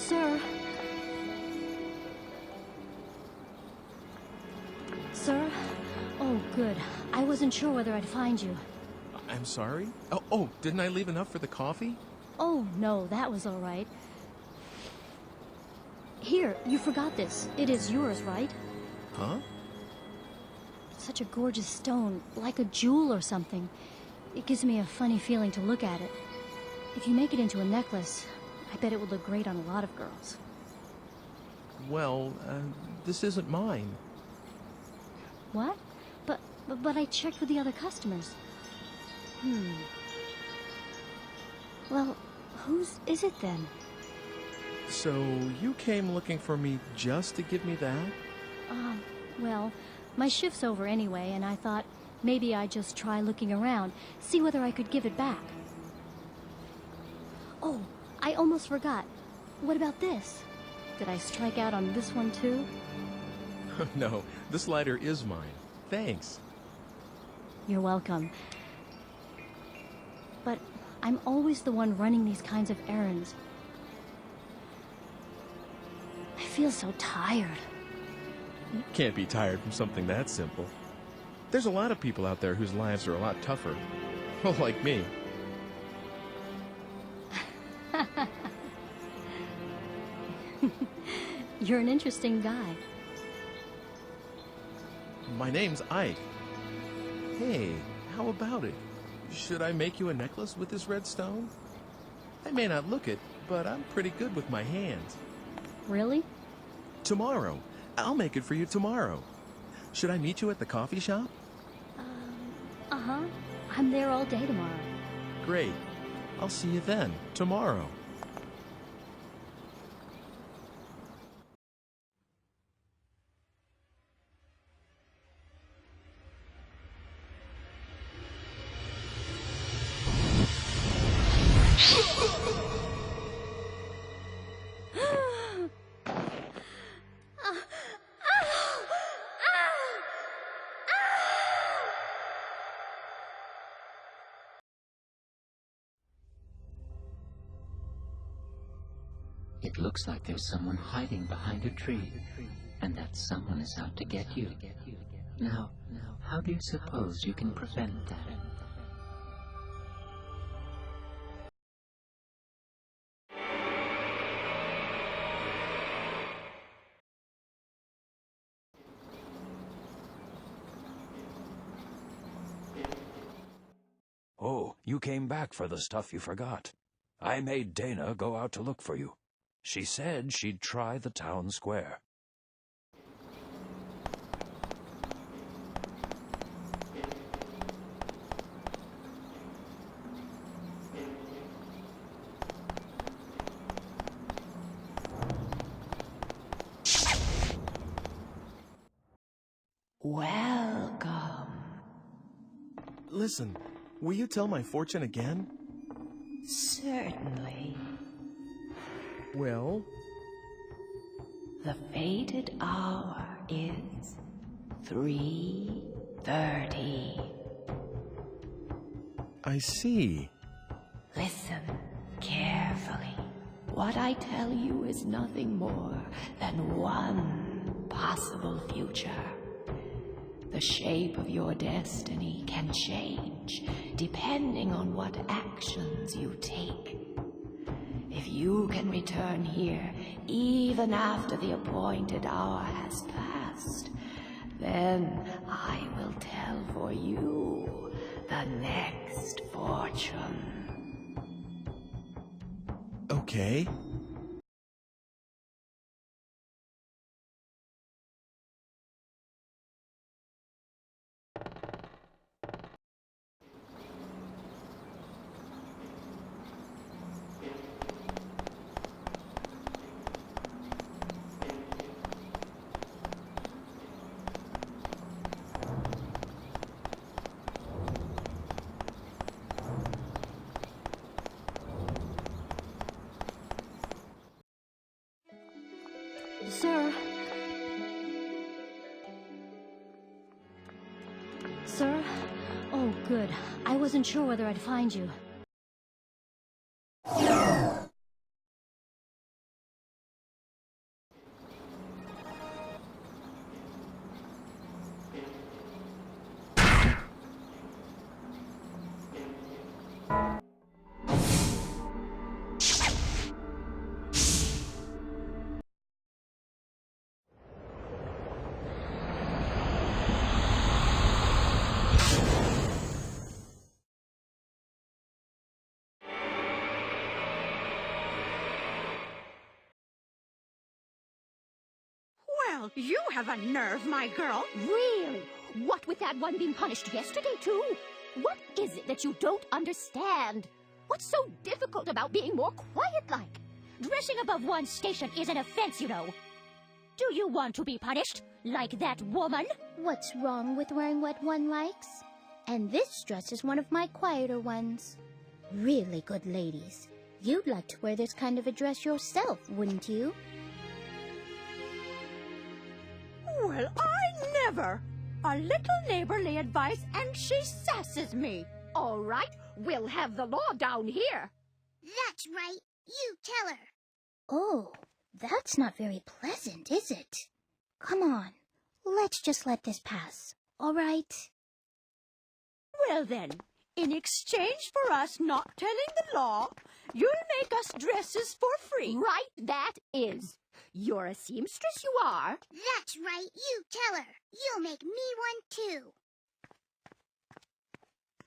Sir? Sir? Oh, good. I wasn't sure whether I'd find you. I'm sorry? Oh, didn't I leave enough for the coffee? Oh, no, that was all right. Here, you forgot this. It is yours, right? Huh? It's such a gorgeous stone, like a jewel or something. It gives me a funny feeling to look at it. If you make it into a necklace, I bet it would look great on a lot of girls. Well, this isn't mine. What? But I checked with the other customers. Well, whose is it then? So, you came looking for me just to give me that? Well, my shift's over anyway, and I thought maybe I'd just try looking around, see whether I could give it back. Oh, I almost forgot. What about this? Did I strike out on this one too? No, this lighter is mine. Thanks. You're welcome. But I'm always the one running these kinds of errands. I feel so tired. You can't be tired from something that simple. There's a lot of people out there whose lives are a lot tougher. Like me. You're an interesting guy. My name's Ike. Hey, how about it? Should I make you a necklace with this red stone? I may not look it, but I'm pretty good with my hands. Really? Tomorrow. I'll make it for you tomorrow. Should I meet you at the coffee shop? Uh-huh. I'm there all day tomorrow. Great. I'll see you then, tomorrow. It looks like there's someone hiding behind a tree, and that someone is out to get you. Now, how do you suppose you can prevent that? Oh, you came back for the stuff you forgot. I made Dana go out to look for you. She said she'd try the town square. Welcome. Listen, will you tell my fortune again? Certainly. Well? The fated hour is 3:30. I see. Listen carefully. What I tell you is nothing more than one possible future. The shape of your destiny can change depending on what actions you take. If you can return here even after the appointed hour has passed, then I will tell for you the next fortune. Okay. Sir? Sir? Oh, good. I wasn't sure whether I'd find you. Well, you have a nerve, my girl. Really? What with that one being punished yesterday, too? What is it that you don't understand? What's so difficult about being more quiet-like? Dressing above one's station is an offense, you know. Do you want to be punished, like that woman? What's wrong with wearing what one likes? And this dress is one of my quieter ones. Really good ladies. You'd like to wear this kind of a dress yourself, wouldn't you? Well, I never. A little neighborly advice, and she sasses me. All right, we'll have the law down here. That's right. You tell her. Oh, that's not very pleasant, is it? Come on, let's just let this pass, all right? Well then, in exchange for us not telling the law, you'll make us dresses for free. Right, that is. You're a seamstress, you are. That's right. You tell her. You'll make me one, too.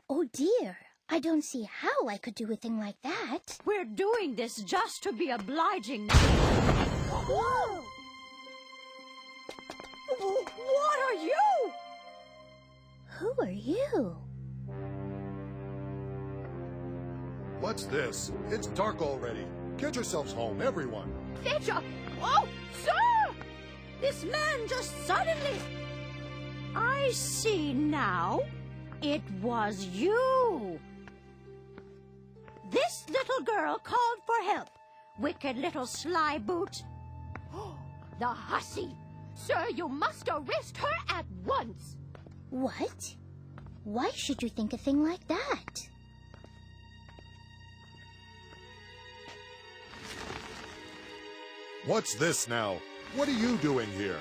Oh dear, I don't see how I could do a thing like that. We're doing this just to be obliging. Whoa! What are you? Who are you? What's this? It's dark already. Get yourselves home, everyone. Fetcher! Oh, sir! This man just suddenly... I see now. It was you. This little girl called for help. Wicked little sly boot. The hussy! Sir, you must arrest her at once. What? Why should you think a thing like that? What's this now? What are you doing here?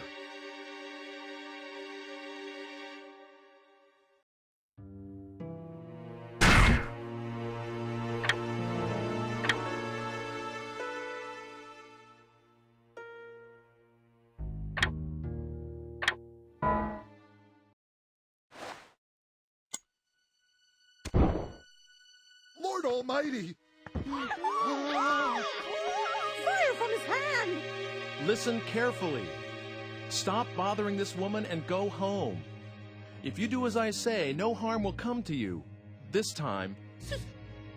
Lord Almighty! Fire from his hand! Listen carefully. Stop bothering this woman and go home. If you do as I say, no harm will come to you. This time.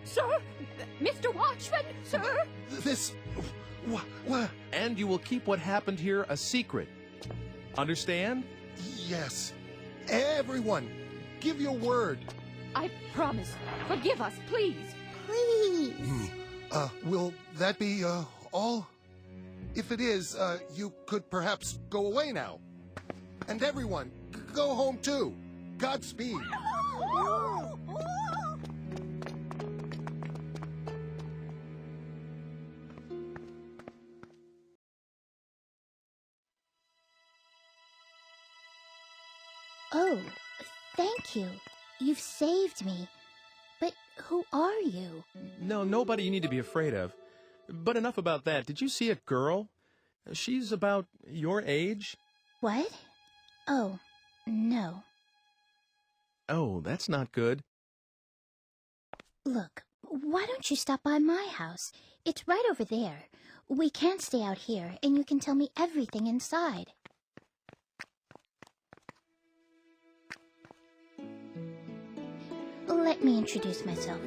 Sir? Mr. Watchman, sir? This... What? And you will keep what happened here a secret. Understand? Yes. Everyone, give your word. I promise. Forgive us, please. Please. Will that be, all? If it is, you could perhaps go away now. And everyone, go home too. Godspeed. Oh, thank you. You've saved me. But who are you? No, nobody you need to be afraid of. But enough about that. Did you see a girl? She's about your age. What? Oh, no. Oh, that's not good. Look, why don't you stop by my house? It's right over there. We can't stay out here, and you can tell me everything inside. Let me introduce myself.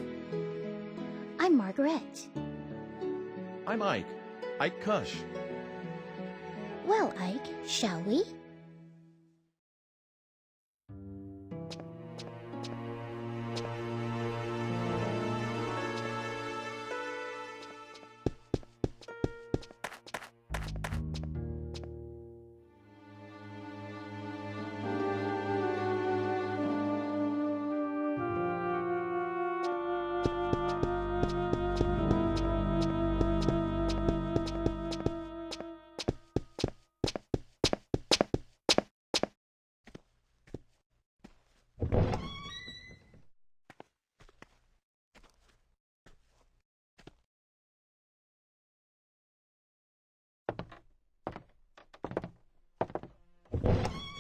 I'm Margaret. I'm Ike. Ike Kush. Well, Ike, shall we?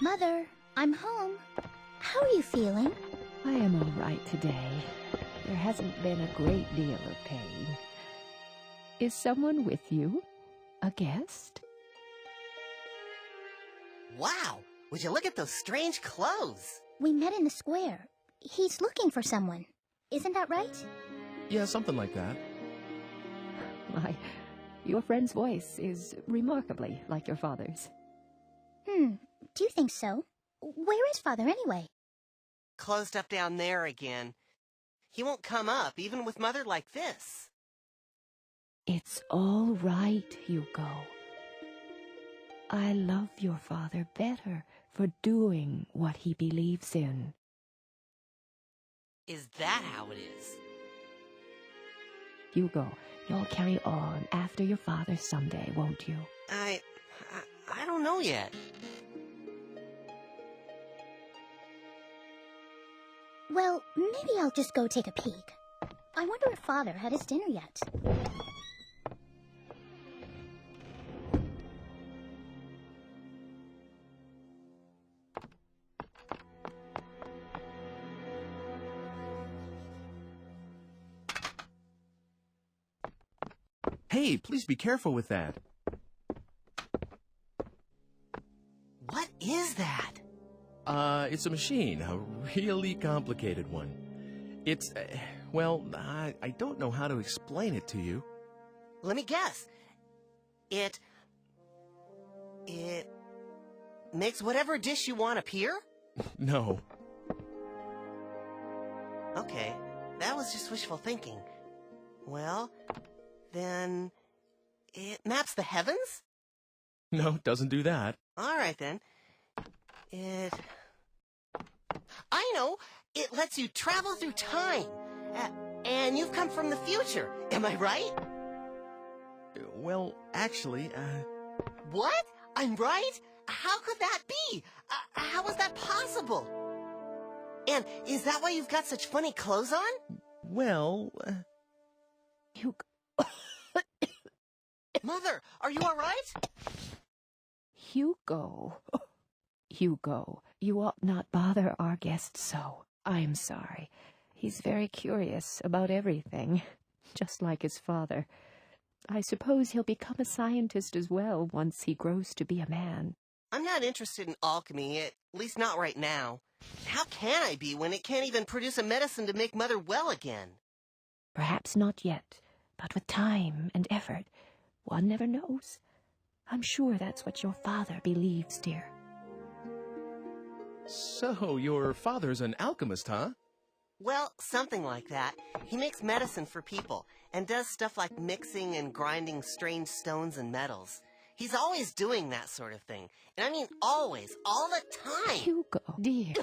Mother, I'm home. How are you feeling? I am all right today. There hasn't been a great deal of pain. Is someone with you? A guest? Wow, would you look at those strange clothes? We met in the square. He's looking for someone. Isn't that right? Yeah, something like that. My, your friend's voice is remarkably like your father's. Do you think so? Where is Father anyway? Closed up down there again. He won't come up, even with Mother like this. It's all right, Hugo. I love your father better for doing what he believes in. Is that how it is? Hugo, you'll carry on after your father someday, won't you? I don't know yet. Well, maybe I'll just go take a peek. I wonder if Father had his dinner yet. Hey, please be careful with that. What is that? It's a machine, a really complicated one. It's, well, I don't know how to explain it to you. Let me guess. It makes whatever dish you want appear? No. Okay, that was just wishful thinking. Well, then it maps the heavens? No, it doesn't do that. All right, then. I know! It lets you travel through time. And you've come from the future. Am I right? Well, actually, What? I'm right? How could that be? How is that possible? And is that why you've got such funny clothes on? well, Hugo. Mother, are you all right? Hugo. Hugo, you ought not bother our guest so. I'm sorry. He's very curious about everything, just like his father. I suppose he'll become a scientist as well once he grows to be a man. I'm not interested in alchemy, at least not right now. How can I be when it can't even produce a medicine to make Mother well again? Perhaps not yet, but with time and effort, one never knows. I'm sure that's what your father believes, dear. so your father's an alchemist, huh? Well, something like that. He makes medicine for people, and does stuff like mixing and grinding strange stones and metals. He's always doing that sort of thing. And I mean always, all the time. Hugo, dear.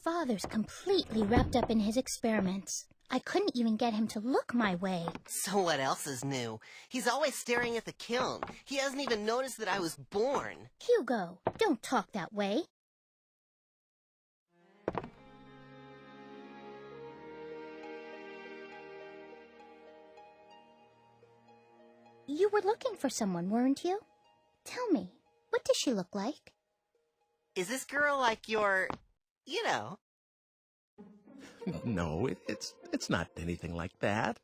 Father's completely wrapped up in his experiments. I couldn't even get him to look my way. So what else is new? He's always staring at the kiln. He hasn't even noticed that I was born. Hugo, don't talk that way. You were looking for someone, weren't you? Tell me, what does she look like? Is this girl like your, you know? No, it's not anything like that.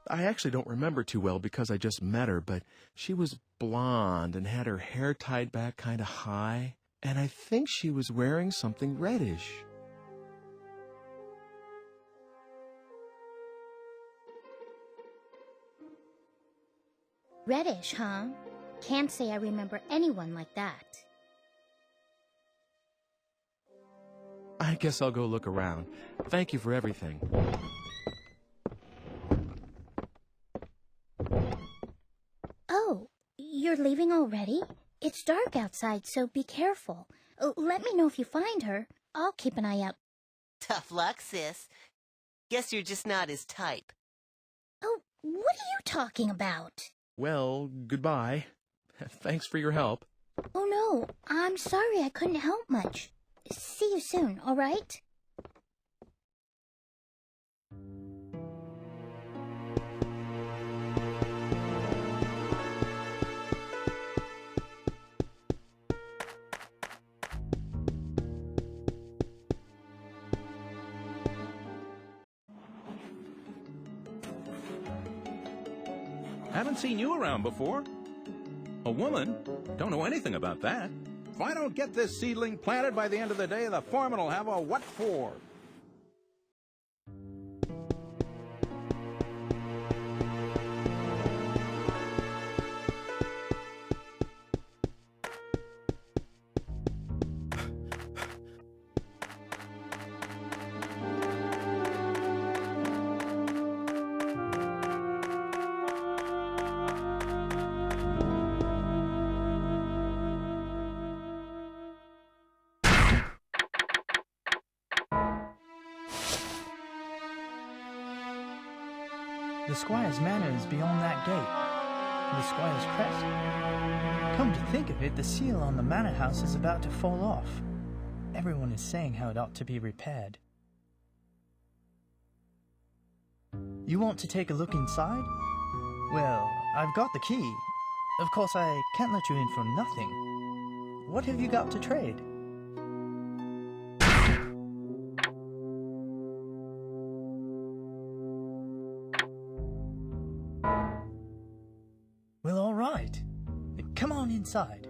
I actually don't remember too well because I just met her, but she was blonde and had her hair tied back kind of high, and I think she was wearing something reddish. Reddish, huh? Can't say I remember anyone like that. I guess I'll go look around. Thank you for everything. Oh, you're leaving already? It's dark outside, so be careful. Let me know if you find her. I'll keep an eye out. Tough luck, sis. Guess you're just not his type. Oh, what are you talking about? Well, goodbye. Thanks for your help. Oh no, I'm sorry I couldn't help much. See you soon, all right? Haven't seen you around before. A woman? Don't know anything about that. If I don't get this seedling planted by the end of the day, the foreman will have a what for. The Squire's manor is beyond that gate. The Squire's crest. Come to think of it, the seal on the manor house is about to fall off. Everyone is saying how it ought to be repaired. You want to take a look inside? Well, I've got the key. Of course, I can't let you in for nothing. What have you got to trade? Well, all right. Come on inside.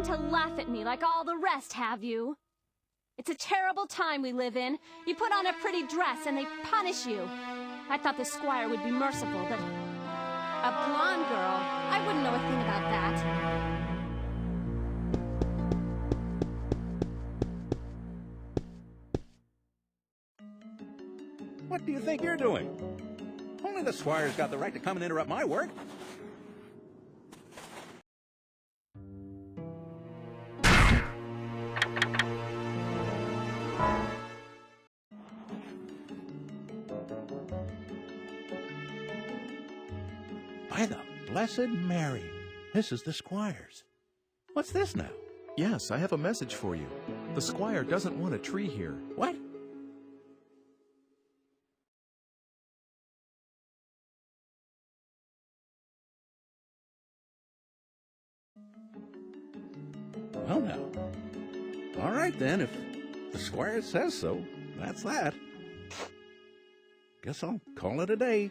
To laugh at me like all the rest, have you? It's a terrible time we live in. You put on a pretty dress and they punish you. I thought the Squire would be merciful, but a blonde girl, I wouldn't know a thing about that. What do you think you're doing? Only the Squire's got the right to come and interrupt my work. By the Blessed Mary, this is the Squire's. What's this now? Yes, I have a message for you. The Squire doesn't want a tree here. What? Well now, all right then, if the Squire says so, that's that. Guess I'll call it a day.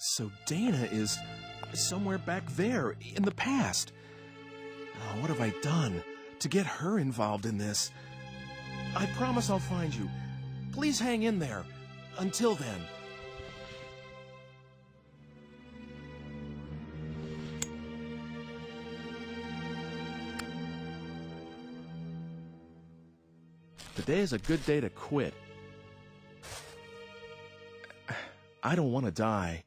So Dana is somewhere back there, in the past. Oh, what have I done to get her involved in this? I promise I'll find you. Please hang in there. Until then. Today is a good day to quit. I don't want to die.